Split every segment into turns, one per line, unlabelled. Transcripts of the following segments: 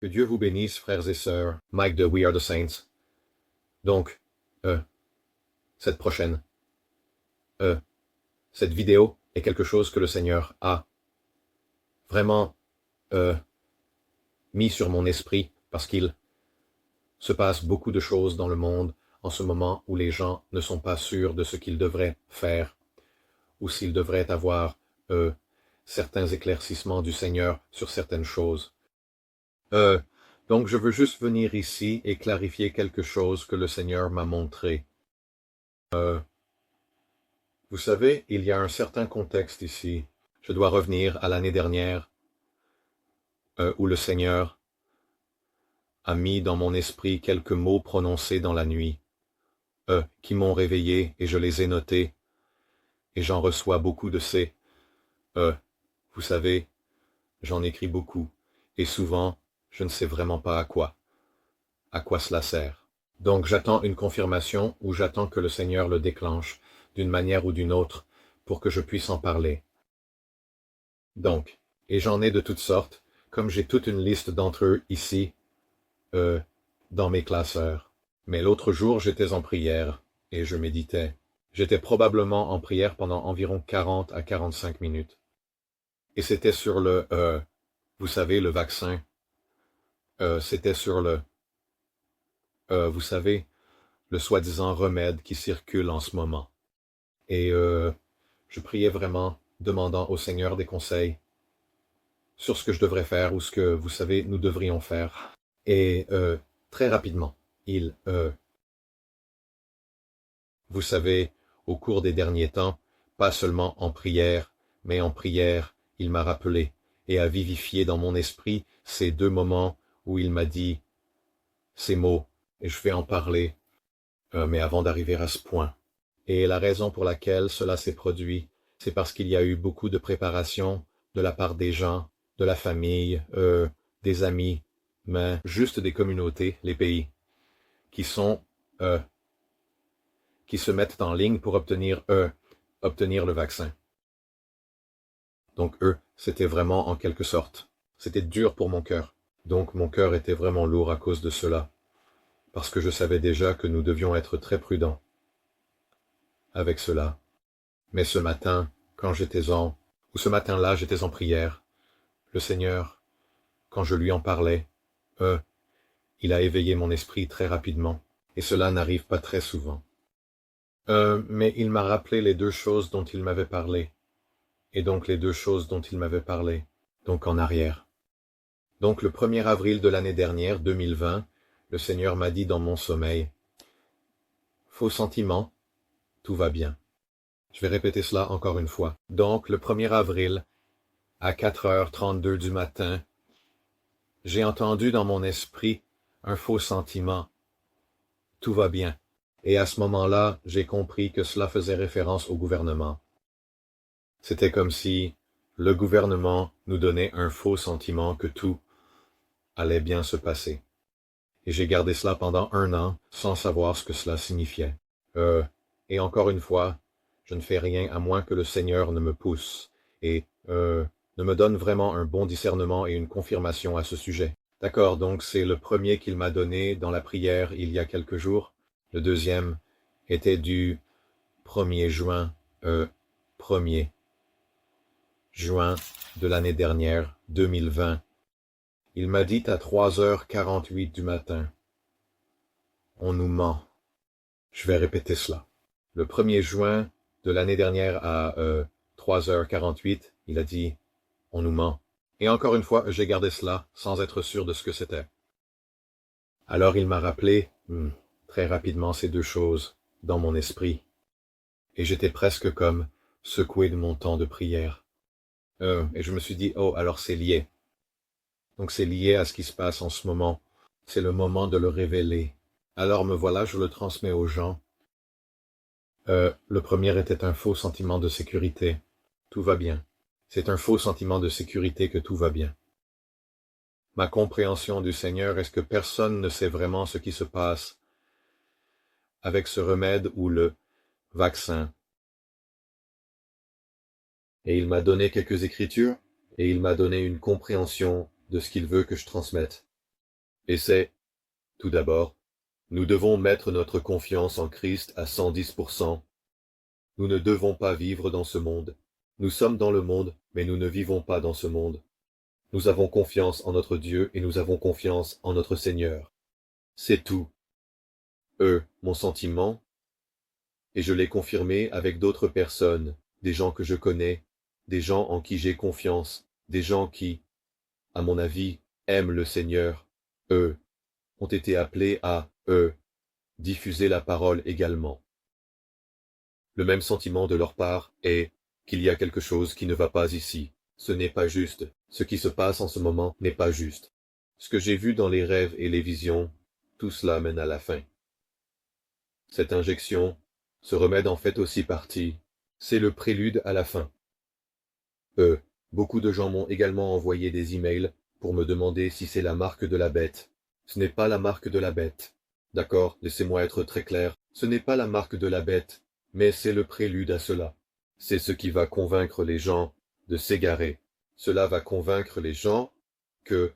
Que Dieu vous bénisse, frères et sœurs. Mike de We Are the Saints. Donc, cette prochaine, cette vidéo est quelque chose que le Seigneur a vraiment mis sur mon esprit parce qu'il se passe beaucoup de choses dans le monde en ce moment où les gens ne sont pas sûrs de ce qu'ils devraient faire ou s'ils devraient avoir certains éclaircissements du Seigneur sur certaines choses. Donc je veux juste venir ici et clarifier quelque chose que le Seigneur m'a montré. Vous savez, il y a un certain contexte ici. Je dois revenir à l'année dernière où le Seigneur a mis dans mon esprit quelques mots prononcés dans la nuit, qui m'ont réveillé et je les ai notés, et j'en reçois beaucoup de ces. Vous savez, j'en écris beaucoup, et souvent, je ne sais vraiment pas à quoi cela sert. Donc j'attends une confirmation ou j'attends que le Seigneur le déclenche d'une manière ou d'une autre pour que je puisse en parler. Donc, et j'en ai de toutes sortes, comme j'ai toute une liste d'entre eux ici, dans mes classeurs. Mais l'autre jour, j'étais en prière et je méditais. J'étais probablement en prière pendant environ 40 à 45 minutes. Et c'était sur le, vous savez, le vaccin. C'était sur le, vous savez, le soi-disant remède qui circule en ce moment. Et je priais vraiment, demandant au Seigneur des conseils sur ce que je devrais faire ou ce que, vous savez, nous devrions faire. Et très rapidement, vous savez, au cours des derniers temps, pas seulement en prière, mais en prière, il m'a rappelé et a vivifié dans mon esprit ces deux moments où il m'a dit ces mots, et je vais en parler, mais avant d'arriver à ce point. Et la raison pour laquelle cela s'est produit, c'est parce qu'il y a eu beaucoup de préparation de la part des gens, de la famille, des amis, mais juste des communautés, les pays, qui sont qui se mettent en ligne pour obtenir le vaccin. Donc c'était vraiment en quelque sorte. C'était dur pour mon cœur. Donc mon cœur était vraiment lourd à cause de cela. Parce que je savais déjà que nous devions être très prudents avec cela. Mais ce matin, quand ce matin-là, j'étais en prière, le Seigneur, quand je lui en parlais, il a éveillé mon esprit très rapidement. Et cela n'arrive pas très souvent. Mais il m'a rappelé les deux choses dont il m'avait parlé. Et donc les deux choses dont il m'avait parlé, donc en arrière. Donc le 1er avril de l'année dernière, 2020, le Seigneur m'a dit dans mon sommeil, « Faux sentiment, tout va bien. » Je vais répéter cela encore une fois. Donc le 1er avril, à 4h32 du matin, j'ai entendu dans mon esprit un faux sentiment, tout va bien. Et à ce moment-là, j'ai compris que cela faisait référence au gouvernement. C'était comme si le gouvernement nous donnait un faux sentiment que tout allait bien se passer. Et j'ai gardé cela pendant 1 an sans savoir ce que cela signifiait. Et encore une fois, je ne fais rien à moins que le Seigneur ne me pousse et ne me donne vraiment un bon discernement et une confirmation à ce sujet. D'accord, donc c'est le premier qu'il m'a donné dans la prière il y a quelques jours. Le deuxième était du 1er juin, 1er juin de l'année dernière, 2020. Il m'a dit à 3h48 du matin. On nous ment. Je vais répéter cela. Le 1er juin de l'année dernière à 3h48, il a dit on nous ment. Et encore une fois, j'ai gardé cela sans être sûr de ce que c'était. Alors il m'a rappelé très rapidement ces deux choses dans mon esprit. Et j'étais presque comme secoué de mon temps de prière. Et je me suis dit, oh, alors c'est lié. Donc c'est lié à ce qui se passe en ce moment. C'est le moment de le révéler. Alors me voilà, je le transmets aux gens. Le premier était un faux sentiment de sécurité. Tout va bien. C'est un faux sentiment de sécurité que tout va bien. Ma compréhension du Seigneur est que personne ne sait vraiment ce qui se passe avec ce remède ou le vaccin. Et il m'a donné quelques écritures, et il m'a donné une compréhension de ce qu'il veut que je transmette. Et c'est, tout d'abord, nous devons mettre notre confiance en Christ à 110%. Nous ne devons pas vivre dans ce monde. Nous sommes dans le monde, mais nous ne vivons pas dans ce monde. Nous avons confiance en notre Dieu et nous avons confiance en notre Seigneur. C'est tout. Mon sentiment, et je l'ai confirmé avec d'autres personnes, des gens que je connais, des gens en qui j'ai confiance, des gens qui, à mon avis, aiment le Seigneur, ont été appelés à, diffuser la parole également. Le même sentiment de leur part est qu'il y a quelque chose qui ne va pas ici. Ce n'est pas juste. Ce qui se passe en ce moment n'est pas juste. Ce que j'ai vu dans les rêves et les visions, tout cela mène à la fin. Cette injection, ce remède en fait aussi partie. C'est le prélude à la fin. Beaucoup de gens m'ont également envoyé des emails pour me demander si c'est la marque de la bête. Ce n'est pas la marque de la bête. D'accord, laissez-moi être très clair. Ce n'est pas la marque de la bête, mais c'est le prélude à cela. C'est ce qui va convaincre les gens de s'égarer. Cela va convaincre les gens que,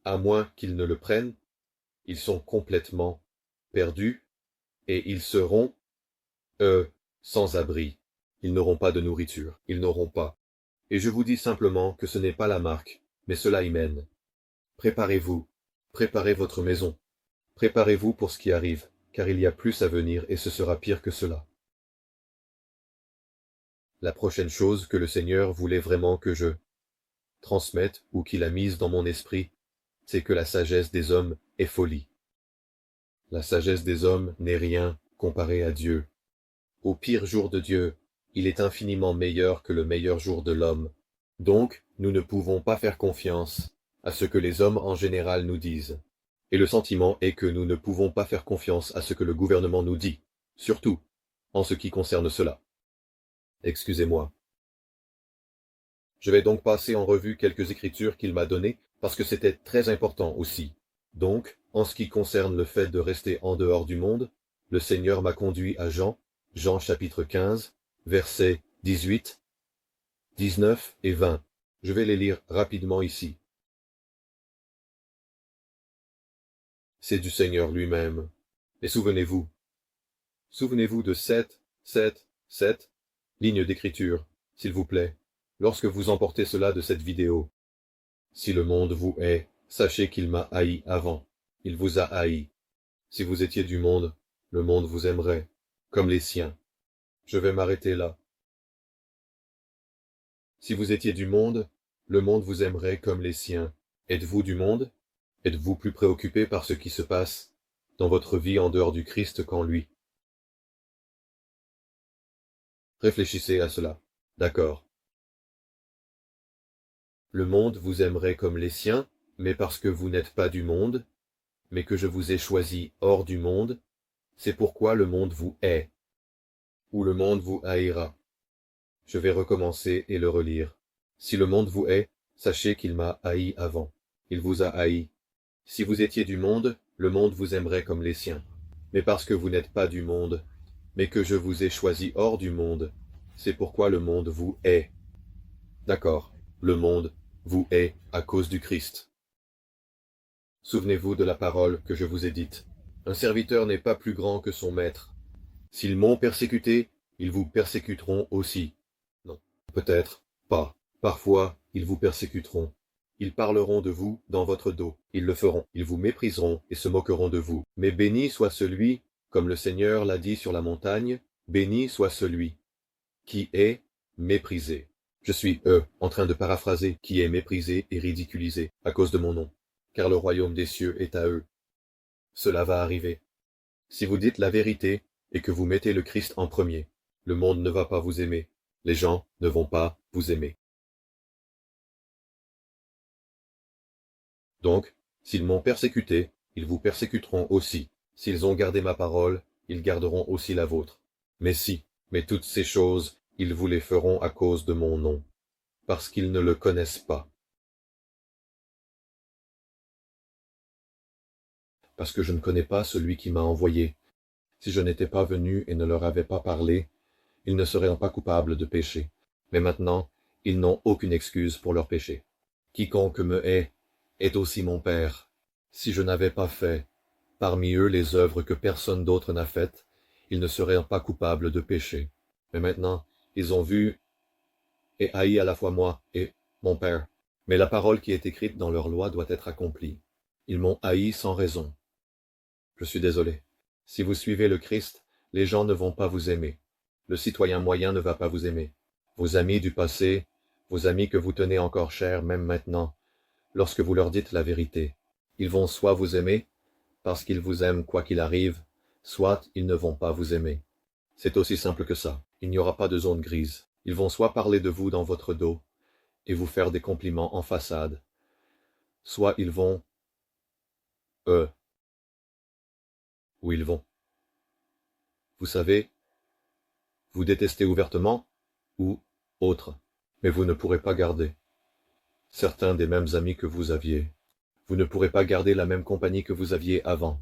à moins qu'ils ne le prennent, ils sont complètement perdus et ils seront, sans abri. Ils n'auront pas de nourriture, ils n'auront pas. Et je vous dis simplement que ce n'est pas la marque, mais cela y mène. Préparez-vous, préparez votre maison, préparez-vous pour ce qui arrive, car il y a plus à venir et ce sera pire que cela. La prochaine chose que le Seigneur voulait vraiment que je transmette ou qu'il a mise dans mon esprit, c'est que la sagesse des hommes est folie. La sagesse des hommes n'est rien comparée à Dieu. Au pire jour de Dieu, il est infiniment meilleur que le meilleur jour de l'homme. Donc, nous ne pouvons pas faire confiance à ce que les hommes en général nous disent. Et le sentiment est que nous ne pouvons pas faire confiance à ce que le gouvernement nous dit, surtout en ce qui concerne cela. Excusez-moi. Je vais donc passer en revue quelques écritures qu'il m'a données, parce que c'était très important aussi. Donc, en ce qui concerne le fait de rester en dehors du monde, le Seigneur m'a conduit à Jean chapitre 15, versets 18, 19 et 20. Je vais les lire rapidement ici. C'est du Seigneur lui-même. Et souvenez-vous de 7 lignes d'écriture, s'il vous plaît, lorsque vous emportez cela de cette vidéo. Si le monde vous hait, sachez qu'il m'a haï avant. Il vous a haï. Si vous étiez du monde, le monde vous aimerait, comme les siens. Je vais m'arrêter là. Si vous étiez du monde, le monde vous aimerait comme les siens. Êtes-vous du monde? Êtes-vous plus préoccupé par ce qui se passe dans votre vie en dehors du Christ qu'en lui? Réfléchissez à cela. D'accord. Le monde vous aimerait comme les siens, mais parce que vous n'êtes pas du monde, mais que je vous ai choisi hors du monde, c'est pourquoi le monde vous hait, ou le monde vous haïra. Je vais recommencer et le relire. Si le monde vous hait, sachez qu'il m'a haï avant. Il vous a haï. Si vous étiez du monde, le monde vous aimerait comme les siens. Mais parce que vous n'êtes pas du monde, mais que je vous ai choisi hors du monde, c'est pourquoi le monde vous hait. D'accord, le monde vous hait à cause du Christ. Souvenez-vous de la parole que je vous ai dite. Un serviteur n'est pas plus grand que son maître. S'ils m'ont persécuté, ils vous persécuteront aussi. Non, peut-être pas. Parfois, ils vous persécuteront. Ils parleront de vous dans votre dos. Ils le feront. Ils vous mépriseront et se moqueront de vous. Mais béni soit celui, comme le Seigneur l'a dit sur la montagne, béni soit celui qui est méprisé. Je suis, en train de paraphraser, qui est méprisé et ridiculisé à cause de mon nom, car le royaume des cieux est à eux. Cela va arriver. Si vous dites la vérité et que vous mettez le Christ en premier, le monde ne va pas vous aimer. Les gens ne vont pas vous aimer. Donc, s'ils m'ont persécuté, ils vous persécuteront aussi. S'ils ont gardé ma parole, ils garderont aussi la vôtre. Mais toutes ces choses, ils vous les feront à cause de mon nom, parce qu'ils ne le connaissent pas. Parce que je ne connais pas celui qui m'a envoyé. Si je n'étais pas venu et ne leur avais pas parlé, ils ne seraient pas coupables de péché. Mais maintenant, ils n'ont aucune excuse pour leur péché. Quiconque me hait est aussi mon Père. Si je n'avais pas fait parmi eux les œuvres que personne d'autre n'a faites, ils ne seraient pas coupables de péché. Mais maintenant, ils ont vu et haï à la fois moi et mon Père. Mais la parole qui est écrite dans leur loi doit être accomplie. Ils m'ont haï sans raison. Je suis désolé. Si vous suivez le Christ, les gens ne vont pas vous aimer. Le citoyen moyen ne va pas vous aimer. Vos amis du passé, vos amis que vous tenez encore chers même maintenant, lorsque vous leur dites la vérité, ils vont soit vous aimer, parce qu'ils vous aiment quoi qu'il arrive, soit ils ne vont pas vous aimer. C'est aussi simple que ça. Il n'y aura pas de zone grise. Ils vont soit parler de vous dans votre dos et vous faire des compliments en façade, soit ils vont, où ils vont. Vous savez, vous détestez ouvertement ou autre, mais vous ne pourrez pas garder certains des mêmes amis que vous aviez. Vous ne pourrez pas garder la même compagnie que vous aviez avant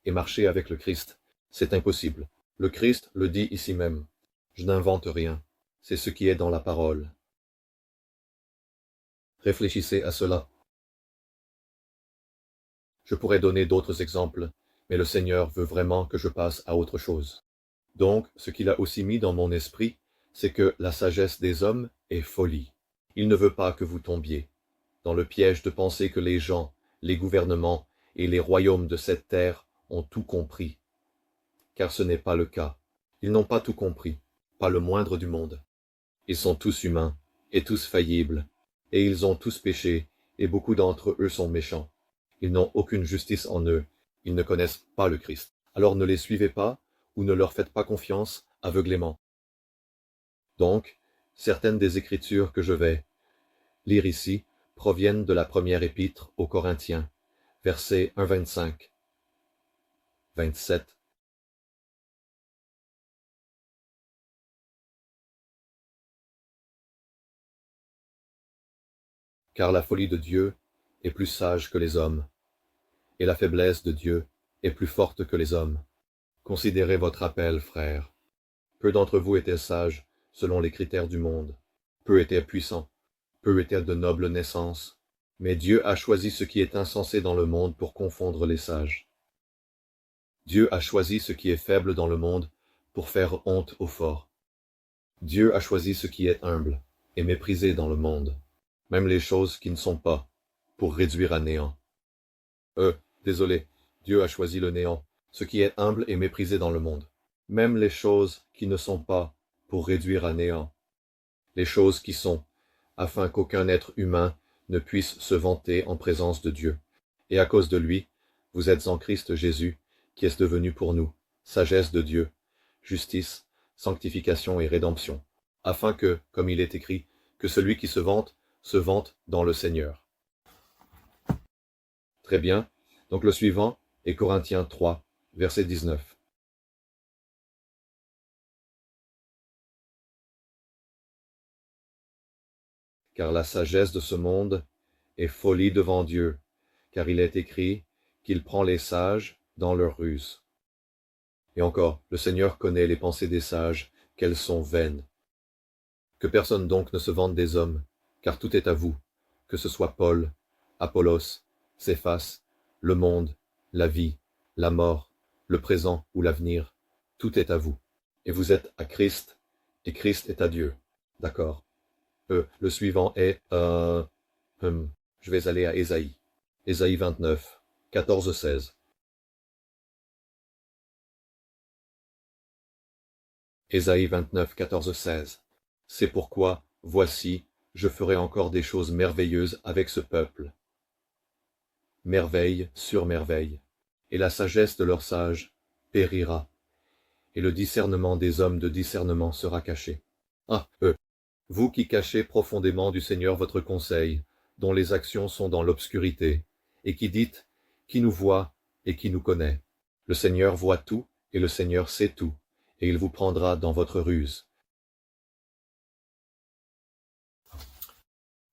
et marcher avec le Christ. C'est impossible. Le Christ le dit ici même. Je n'invente rien. C'est ce qui est dans la parole. Réfléchissez à cela. Je pourrais donner d'autres exemples, mais le Seigneur veut vraiment que je passe à autre chose. Donc, ce qu'il a aussi mis dans mon esprit, c'est que la sagesse des hommes est folie. Il ne veut pas que vous tombiez dans le piège de penser que les gens, les gouvernements et les royaumes de cette terre ont tout compris. Car ce n'est pas le cas. Ils n'ont pas tout compris, pas le moindre du monde. Ils sont tous humains et tous faillibles, et ils ont tous péché, et beaucoup d'entre eux sont méchants. Ils n'ont aucune justice en eux, ils ne connaissent pas le Christ. Alors ne les suivez pas, ou ne leur faites pas confiance aveuglément. Donc, certaines des Écritures que je vais lire ici proviennent de la première épître aux Corinthiens, versets 1, 25, 27. Car la folie de Dieu est plus sage que les hommes, et la faiblesse de Dieu est plus forte que les hommes. Considérez votre appel, frères. Peu d'entre vous étaient sages selon les critères du monde. Peu étaient puissants, peu étaient de noble naissance. Mais Dieu a choisi ce qui est insensé dans le monde pour confondre les sages. Dieu a choisi ce qui est faible dans le monde pour faire honte aux forts. Dieu a choisi ce qui est humble et méprisé dans le monde, même les choses qui ne sont pas, pour réduire à néant. Désolé, Dieu a choisi le néant, ce qui est humble et méprisé dans le monde, même les choses qui ne sont pas, pour réduire à néant, les choses qui sont, afin qu'aucun être humain ne puisse se vanter en présence de Dieu. Et à cause de lui, vous êtes en Christ Jésus, qui est devenu pour nous sagesse de Dieu, justice, sanctification et rédemption, afin que, comme il est écrit, que celui qui se vante dans le Seigneur. Très bien. Donc le suivant est Corinthiens 3, verset 19. Car la sagesse de ce monde est folie devant Dieu, car il est écrit qu'il prend les sages dans leur ruse. Et encore, le Seigneur connaît les pensées des sages, qu'elles sont vaines. Que personne donc ne se vante des hommes, car tout est à vous, que ce soit Paul, Apollos, Céphas, le monde, la vie, la mort, le présent ou l'avenir, tout est à vous. Et vous êtes à Christ, et Christ est à Dieu. D'accord. Le suivant est, je vais aller à Ésaïe. Ésaïe 29, 14-16. Ésaïe 29, 14-16. C'est pourquoi, voici, je ferai encore des choses merveilleuses avec ce peuple. Merveille sur merveille. Et la sagesse de leurs sages périra, et le discernement des hommes de discernement sera caché. Vous qui cachez profondément du Seigneur votre conseil, dont les actions sont dans l'obscurité, et qui dites, qui nous voit et qui nous connaît. Le Seigneur voit tout, et le Seigneur sait tout, et il vous prendra dans votre ruse.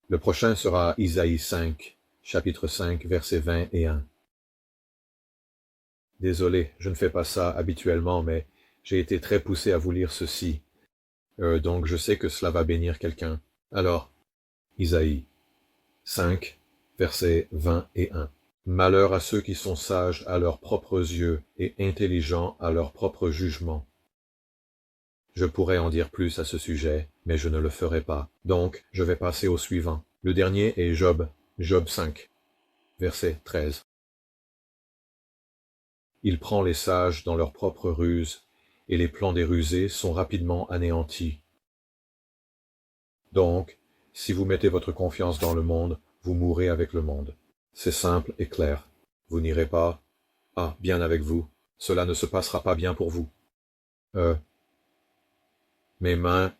Le prochain sera Isaïe 5, chapitre 5, versets 20 et 1. Désolé, je ne fais pas ça habituellement, mais j'ai été très poussé à vous lire ceci. Donc je sais que cela va bénir quelqu'un. Alors, Isaïe 5, versets 20 et 1. Malheur à ceux qui sont sages à leurs propres yeux et intelligents à leur propre jugement. Je pourrais en dire plus à ce sujet, mais je ne le ferai pas. Donc, je vais passer au suivant. Le dernier est Job, Job 5, verset 13. Il prend les sages dans leur propre ruse, et les plans des rusés sont rapidement anéantis. Donc, si vous mettez votre confiance dans le monde, vous mourrez avec le monde. C'est simple et clair. Vous n'irez pas, bien avec vous, cela ne se passera pas bien pour vous. Mes mains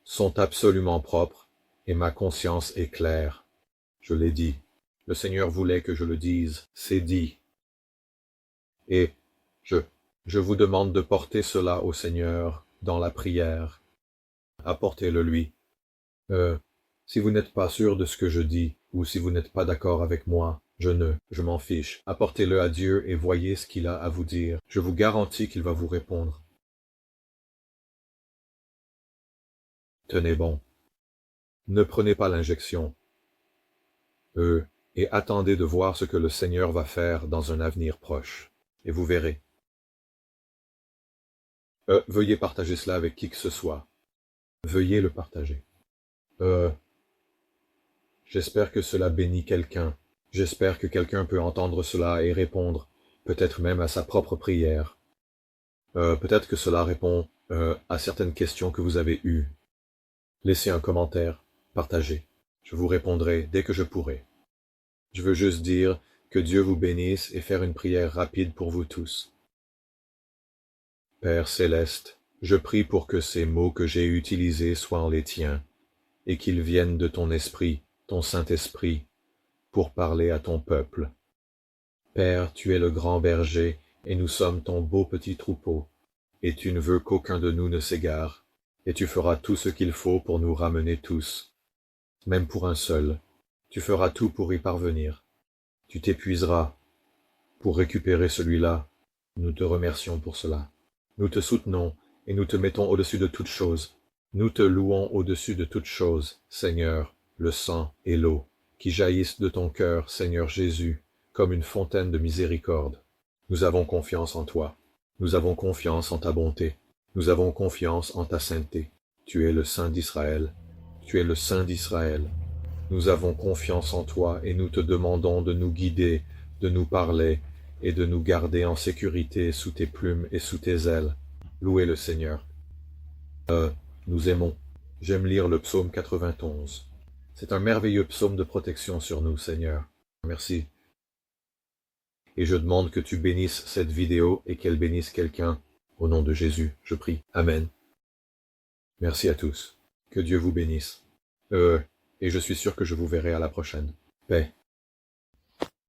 sont absolument propres, et ma conscience est claire. Je l'ai dit. Le Seigneur voulait que je le dise, c'est dit. Et je vous demande de porter cela au Seigneur dans la prière. Apportez-le lui. Si vous n'êtes pas sûr de ce que je dis, ou si vous n'êtes pas d'accord avec moi, je m'en fiche. Apportez-le à Dieu et voyez ce qu'il a à vous dire. Je vous garantis qu'il va vous répondre. Tenez bon. Ne prenez pas l'injection. Et attendez de voir ce que le Seigneur va faire dans un avenir proche. Et vous verrez. Veuillez partager cela avec qui que ce soit. Veuillez le partager. J'espère que cela bénit quelqu'un. J'espère que quelqu'un peut entendre cela et répondre, peut-être même à sa propre prière. Peut-être que cela répond à certaines questions que vous avez eues. Laissez un commentaire, partagez. Je vous répondrai dès que je pourrai. Je veux juste dire que Dieu vous bénisse et faire une prière rapide pour vous tous. Père céleste, je prie pour que ces mots que j'ai utilisés soient les tiens, et qu'ils viennent de ton esprit, ton Saint-Esprit, pour parler à ton peuple. Père, tu es le grand berger, et nous sommes ton beau petit troupeau, et tu ne veux qu'aucun de nous ne s'égare, et tu feras tout ce qu'il faut pour nous ramener tous, même pour un seul. Tu feras tout pour y parvenir. Tu t'épuiseras pour récupérer celui-là. Nous te remercions pour cela. Nous te soutenons et nous te mettons au-dessus de toutes choses. Nous te louons au-dessus de toutes choses, Seigneur, le sang et l'eau, qui jaillissent de ton cœur, Seigneur Jésus, comme une fontaine de miséricorde. Nous avons confiance en toi. Nous avons confiance en ta bonté. Nous avons confiance en ta sainteté. Tu es le Saint d'Israël. Tu es le Saint d'Israël. Nous avons confiance en toi et nous te demandons de nous guider, de nous parler et de nous garder en sécurité sous tes plumes et sous tes ailes. Louez le Seigneur. Nous aimons. J'aime lire le psaume 91. C'est un merveilleux psaume de protection sur nous, Seigneur. Merci. Et je demande que tu bénisses cette vidéo et qu'elle bénisse quelqu'un. Au nom de Jésus, je prie. Amen. Merci à tous. Que Dieu vous bénisse. Et je suis sûr que je vous verrai à la prochaine. Paix.